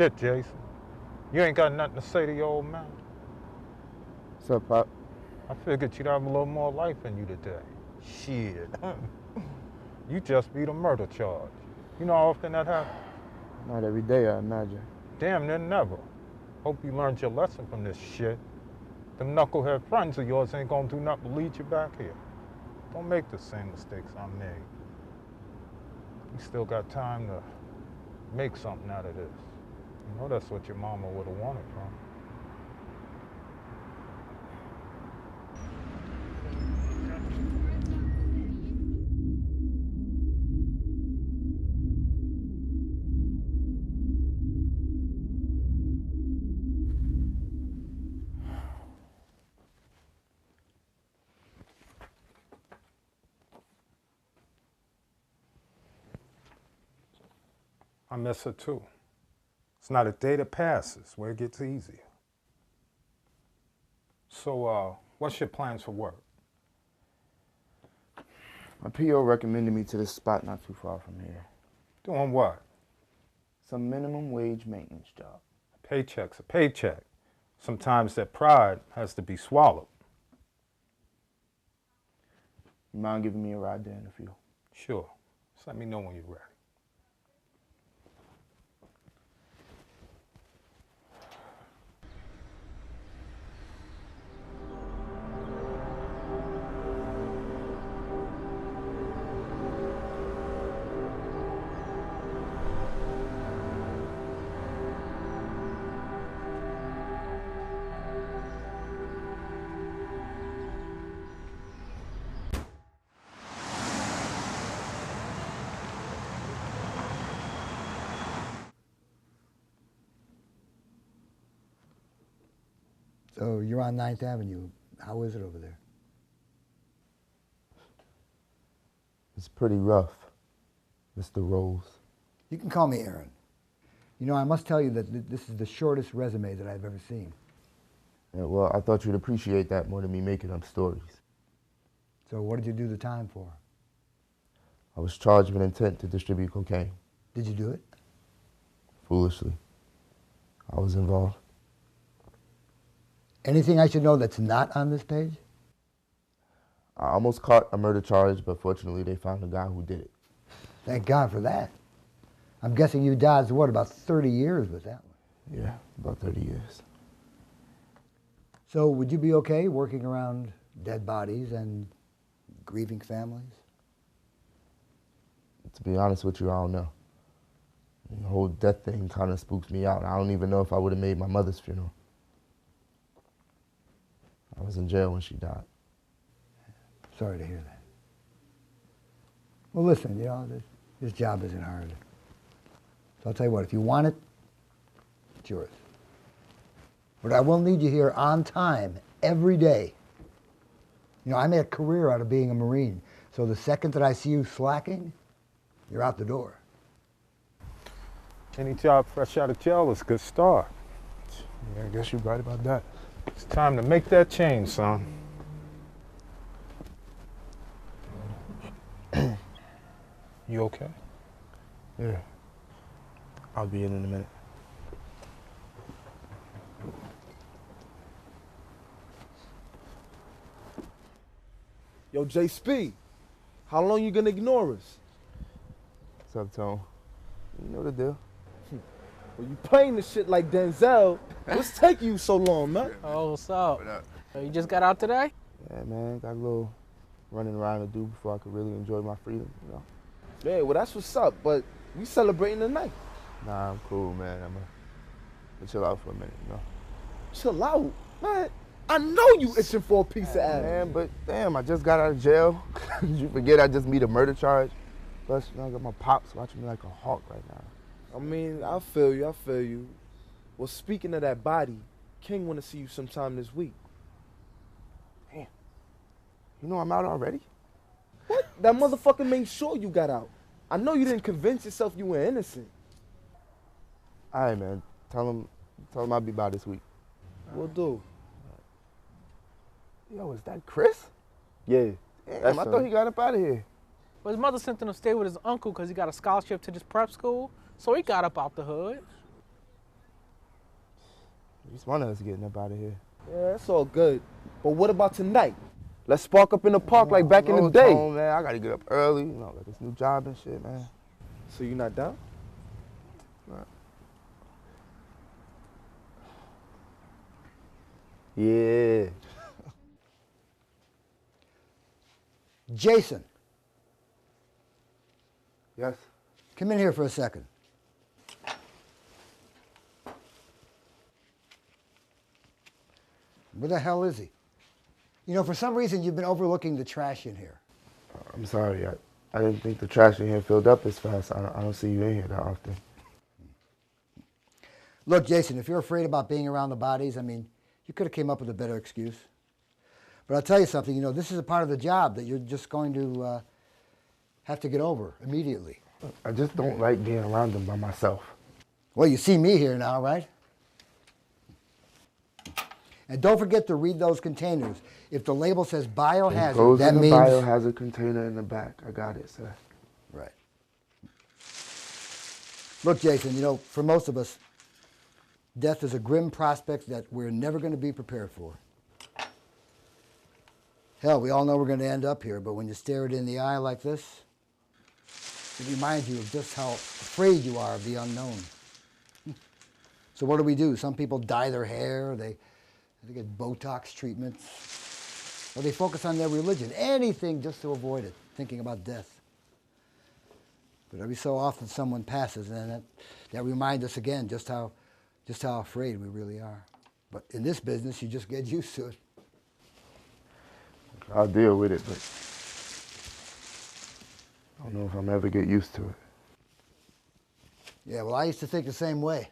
Shit, Jason. You ain't got nothing to say to your old man? What's up, Pop? I figured you'd have a little more life in you today. Shit. You just beat a murder charge. You know how often that happens? Not every day, I imagine. Damn near never. Hope you learned your lesson from this shit. Them knucklehead friends of yours ain't gonna do nothing but lead you back here. Don't make the same mistakes I made. You still got time to make something out of this. You know that's what your mama would have wanted from. I miss her too. It's not a day that passes where it gets easier. So, what's your plans for work? My PO recommended me to this spot not too far from here. Doing what? Some minimum wage maintenance job. A paycheck's a paycheck. Sometimes that pride has to be swallowed. You mind giving me a ride there in a few? Sure. Just let me know when you're ready. So you're on 9th Avenue. How is it over there? It's pretty rough, Mr. Rose. You can call me Aaron. You know, I must tell you that this is the shortest resume that I've ever seen. Yeah, well, I thought you'd appreciate that more than me making up stories. So what did you do the time for? I was charged with intent to distribute cocaine. Did you do it? Foolishly. I was involved. Anything I should know that's not on this page? I almost caught a murder charge, but fortunately they found the guy who did it. Thank God for that. I'm guessing you dodged, what, about 30 years with that one? Yeah, about 30 years. So would you be okay working around dead bodies and grieving families? To be honest with you, I don't know. The whole death thing kind of spooks me out. I don't even know if I would have made my mother's funeral. I was in jail when she died. Sorry to hear that. Well, listen, you know, this job isn't hard. So I'll tell you what, if you want it, it's yours. But I will need you here on time every day. You know, I made a career out of being a Marine. So the second that I see you slacking, you're out the door. Any job fresh out of jail is a good start. Yeah, I guess you're right about that. It's time to make that change, son. You okay? Yeah. I'll be in a minute. Yo, J-Speed, how long you gonna ignore us? What's up, Tone? You know the deal. Well, you playing this shit like Denzel. What's taking you so long, man? Oh, what's up? You just got out today? Yeah, man, got a little running around to do before I could really enjoy my freedom, you know? Yeah, well, that's what's up, but we celebrating tonight. Nah, I'm cool, man. I'm gonna chill out for a minute, you know? Chill out, man. I know you itching for a piece of ass. Man, but damn, I just got out of jail. Did you forget I just beat a murder charge? Plus, you know, I got my pops watching me like a hawk right now. I mean, I feel you. Well, speaking of that body, King want to see you sometime this week. Damn. You know I'm out already? What? That motherfucker made sure you got out. I know you didn't convince yourself you were innocent. All right, man. Tell him I'll be by this week. Will do. Yo, is that Chris? Yeah. Damn, I thought he got up out of here. Well, his mother sent him to stay with his uncle because he got a scholarship to this prep school, so he got up out the hood. At least one of us getting up out of here. Yeah, it's all good. But what about tonight? Let's spark up in the park like back in the No, day. Tone, man, I gotta get up early. You know, got this new job and shit, man. So you not down? Nah. Yeah. Jason, Yes? come in here for a second. Where the hell is he? You know, for some reason, you've been overlooking the trash in here. I'm sorry. I didn't think the trash in here filled up as fast. I don't see you in here that often. Look, Jason, if you're afraid about being around the bodies, I mean, you could have came up with a better excuse. But I'll tell you something, you know, this is a part of the job that you're just going to have to get over immediately. I just don't like being around them by myself. Well, you see me here now, right? And don't forget to read those containers. If the label says biohazard, It goes that in the means... biohazard container in the back. I got it, sir. Right. Look, Jason, you know, for most of us, death is a grim prospect that we're never going to be prepared for. Hell, we all know we're going to end up here, but when you stare it in the eye like this, it reminds you of just how afraid you are of the unknown. So what do? Some people dye their hair, they get Botox treatments, or they focus on their religion, anything just to avoid it, thinking about death. But every so often someone passes, and that reminds us again just how afraid we really are. But in this business, you just get used to it. I'll deal with it, but I don't know if I'll ever get used to it. Yeah, well, I used to think the same way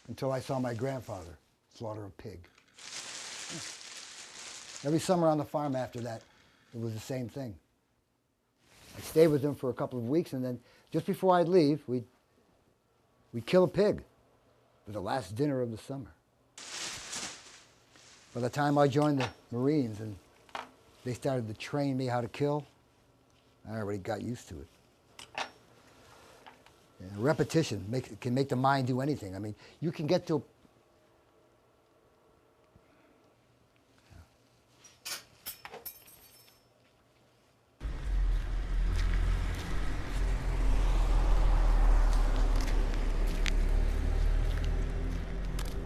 until I saw my grandfather slaughter a pig. Every summer on the farm after that, it was the same thing. I stayed with him for a couple of weeks, and then just before I'd leave, we'd kill a pig for the last dinner of the summer. By the time I joined the Marines and they started to train me how to kill, I already got used to it. Yeah, repetition can make the mind do anything. I mean, you can get to...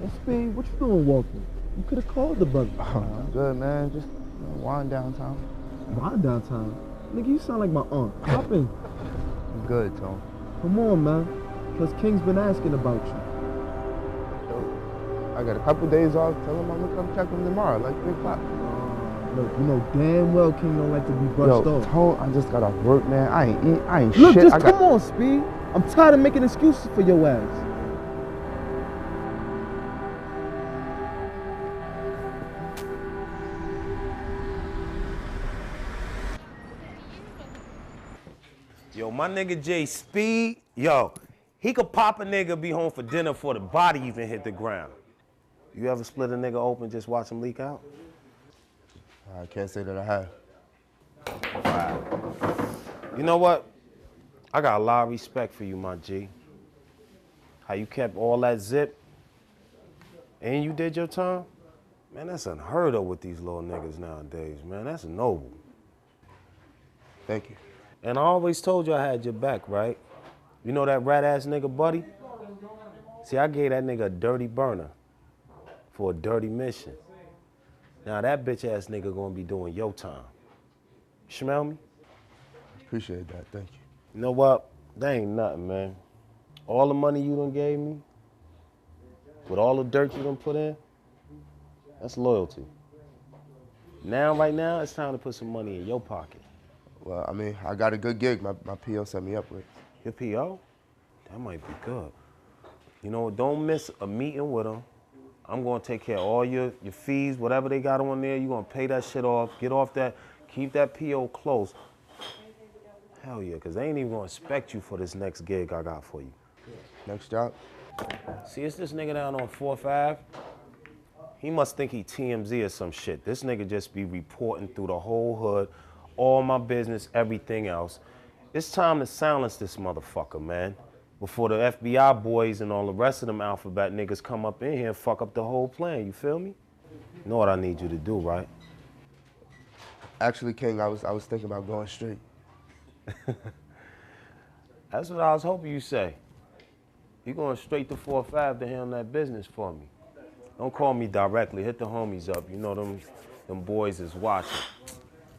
Hey, Speed, what you doing walking? You could have called the brother. Oh, I'm good, man. Just wind downtown. Why downtown? Nigga, you sound like my aunt. Hop in. I'm good, Tom. Come on, man. Because King's been asking about you. I got a couple days off. Tell him I'm gonna come check him tomorrow, like 3 o'clock. Look, you know damn well King don't like to be brushed off. Tone, I just got off work, man. I ain't Look, shit. just come on, Speed. I'm tired of making excuses for your ass. Yo, my nigga J Speed, yo, he could pop a nigga, be home for dinner before the body even hit the ground. You ever split a nigga open, just watch him leak out? I can't say that I have. Wow. You know what? I got a lot of respect for you, my G. How you kept all that zip and you did your time? Man, that's unheard of with these little niggas nowadays, man. That's noble. Thank you. And I always told you I had your back, right? You know that rat-ass nigga, Buddy? See, I gave that nigga a dirty burner for a dirty mission. Now that bitch-ass nigga gonna be doing your time. Smell me? Appreciate that. Thank you. You know what? That ain't nothing, man. All the money you done gave me, with all the dirt you done put in, that's loyalty. Now, right now, it's time to put some money in your pocket. Well, I mean, I got a good gig my PO set me up with. Your PO? That might be good. You know, don't miss a meeting with them. I'm gonna take care of all your fees, whatever they got on there, you're gonna pay that shit off, get off that, keep that PO close. Hell yeah, because they ain't even gonna expect you for this next gig I got for you. Next job? See, it's this nigga down on 4th Ave. He must think he TMZ or some shit. This nigga just be reporting through the whole hood, all my business, everything else. It's time to silence this motherfucker, man. before the FBI boys and all the rest of them alphabet niggas come up in here and fuck up the whole plan, you feel me? You know what I need you to do, right? Actually, King, I was thinking about going straight. That's what I was hoping you say. You going straight to 4th Ave to handle that business for me. Don't call me directly, hit the homies up. You know them boys is watching.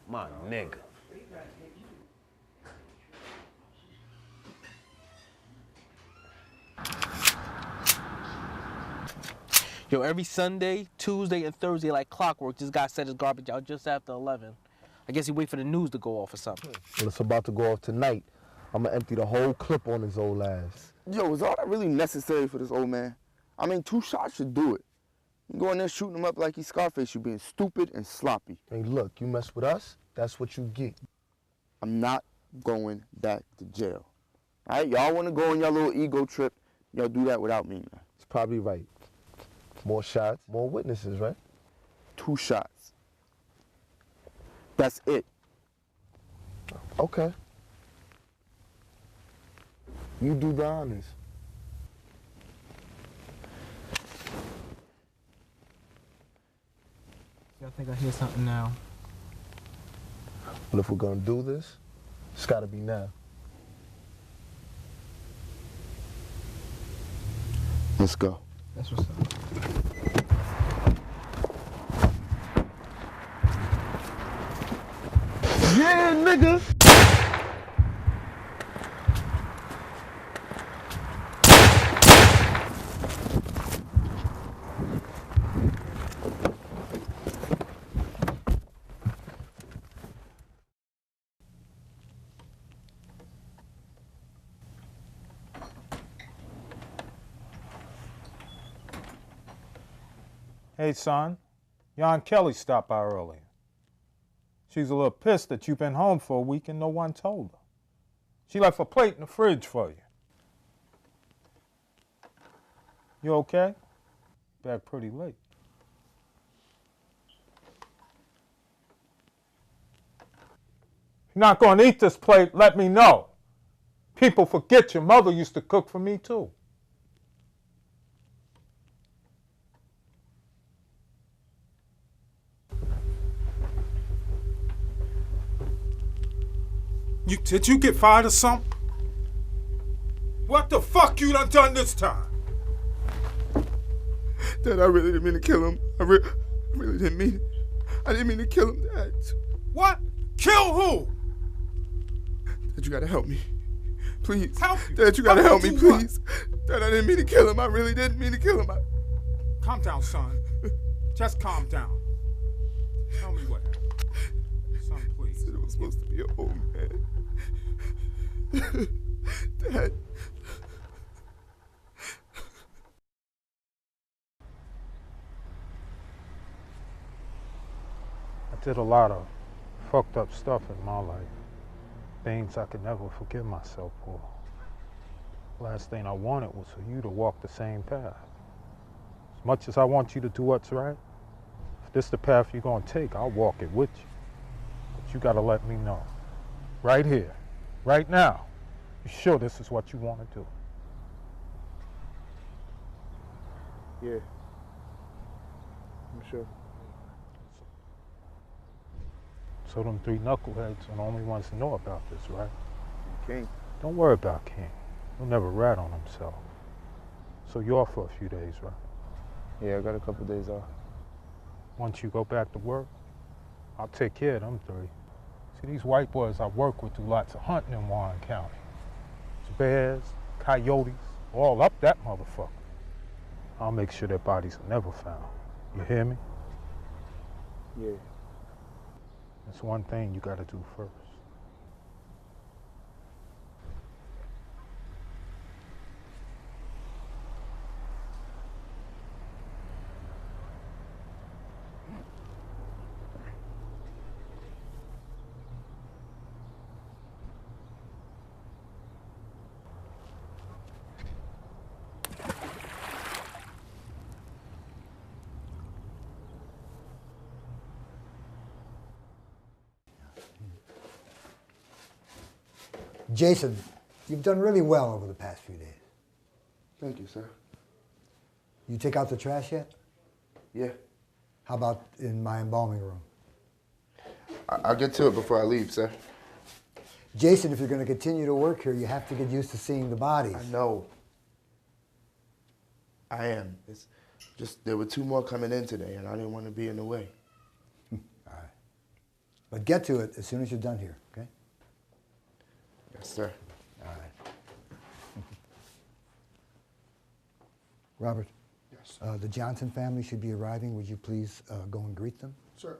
My nigga. Yo, every Sunday, Tuesday, and Thursday, like clockwork, this guy set his garbage out just after 11. I guess he wait for the news to go off or something. Well, it's about to go off tonight. I'm gonna empty the whole clip on his old ass. Yo, is all that really necessary for this old man? I mean, 2 shots should do it. You go in there shooting him up like he's Scarface, you being stupid and sloppy. Hey, look, you mess with us, that's what you get. I'm not going back to jail. All right, y'all want to go on your little ego trip, y'all do that without me, man. It's probably right. More shots, more witnesses, right? 2 shots. That's it. Okay. You do the honors. I think I hear something now. Well, if we're gonna do this, it's gotta be now. Let's go. That's what's up. Yeah, nigga! Hey, son, your Aunt Kelly stopped by earlier. She's a little pissed that you've been home for a week and no one told her. She left a plate in the fridge for you. You okay? Back pretty late. If you're not going to eat this plate, let me know. People forget your mother used to cook for me, too. Did you get fired or something? What the fuck you done this time? Dad, I really didn't mean to kill him. I really didn't mean it. I didn't mean to kill him, Dad. What? Kill who? Dad, you gotta help me. Please. Help you? Dad, you gotta help me, do please. Dad, I didn't mean to kill him. I really didn't mean to kill him. Calm down, son. Just calm down. Tell me what happened. Son, please. It was supposed to be an old man. Dad. I did a lot of fucked up stuff in my life. Things I could never forgive myself for. Last thing I wanted was for you to walk the same path. As much as I want you to do what's right, if this is the path you're gonna take, I'll walk it with you. But you gotta let me know. Right here, right now, you sure this is what you want to do? Yeah. I'm sure. So them 3 knuckleheads are the only ones to know about this, right? King. Don't worry about King. He'll never rat on himself. So you're off for a few days, right? Yeah, I got a couple days off. Once you go back to work, I'll take care of them 3. See, these white boys I work with do lots of hunting in Warren County. It's bears, coyotes, all up that motherfucker. I'll make sure their bodies are never found. You hear me? Yeah. That's one thing you gotta do first. Jason, You've done really well over the past few days. Thank you, sir. You take out the trash yet? Yeah. How about in my embalming room? I'll get to it before I leave, sir. Jason, if you're going to continue to work here, you have to get used to seeing the bodies. I know. I am. It's just there were 2 more coming in today, and I didn't want to be in the way. All right. But get to it as soon as you're done here, okay? Yes, sir. All right. Robert. Yes. The Johnson family should be arriving. Would you please go and greet them? Sure.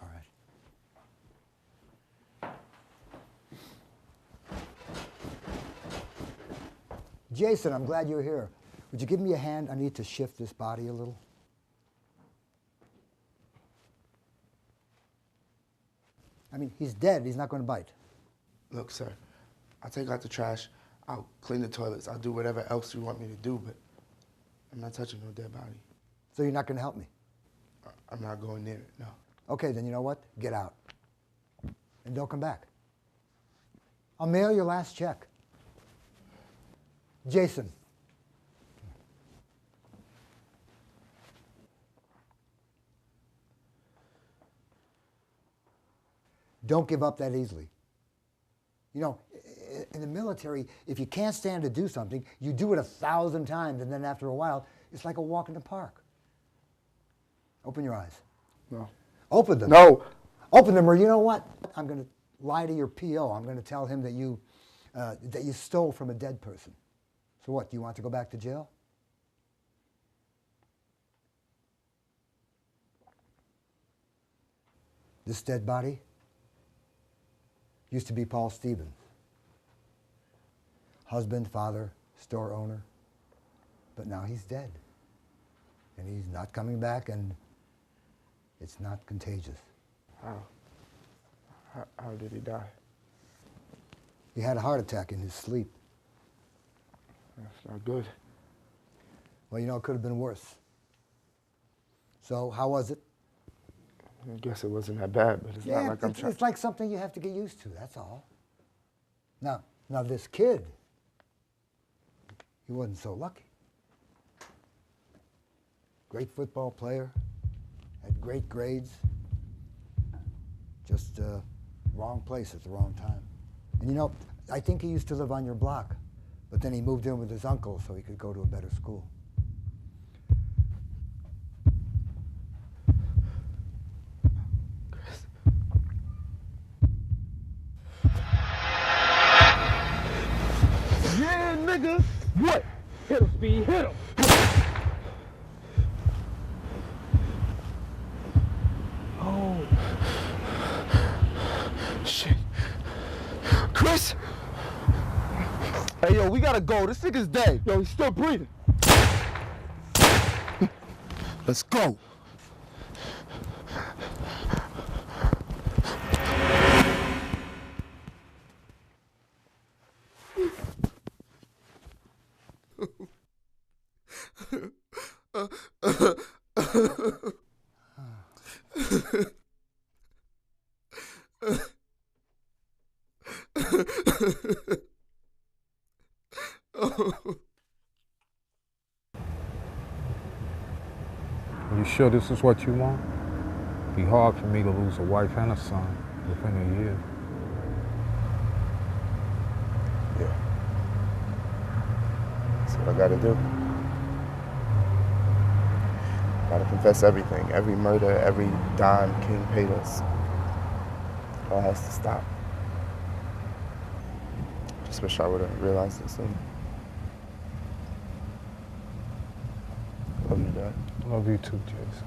All right. Jason, I'm glad you're here. Would you give me a hand? I need to shift this body a little. I mean, he's dead. He's not going to bite. Look, sir, I'll take out the trash. I'll clean the toilets. I'll do whatever else you want me to do, but I'm not touching no dead body. So you're not going to help me? I'm not going near it, no. Okay, then you know what? Get out. And don't come back. I'll mail your last check. Jason. Don't give up that easily. You know, in the military, if you can't stand to do something, you do it 1,000 times, and then after a while, it's like a walk in the park. Open your eyes. No. Open them. No. Open them, or you know what? I'm going to lie to your PO. I'm going to tell him that you stole from a dead person. So what, do you want to go back to jail? This dead body used to be Paul Stevens. Husband, father, store owner. But now he's dead. And he's not coming back, and it's not contagious. How did he die? He had a heart attack in his sleep. That's not good. Well, you know, it could have been worse. So, how was it? I guess it wasn't that bad, but it's not like I'm trying. It's like something you have to get used to, that's all. Now this kid, he wasn't so lucky. Great football player, had great grades, just wrong place at the wrong time. And you know, I think he used to live on your block, but then he moved in with his uncle so he could go to a better school. Yeah, nigga. What? Hit him, Speed. Hit him. Oh. Shit. Chris? Hey, yo, we gotta go. This nigga's dead. Yo, he's still breathing. Let's go. You sure this is what you want? It'd be hard for me to lose a wife and a son within a year. Yeah. That's what I gotta do. Gotta confess everything. Every murder, every dime King paid us. It all has to stop. Just wish I would have realized it sooner. Love you, Dad. Love you too, Jason.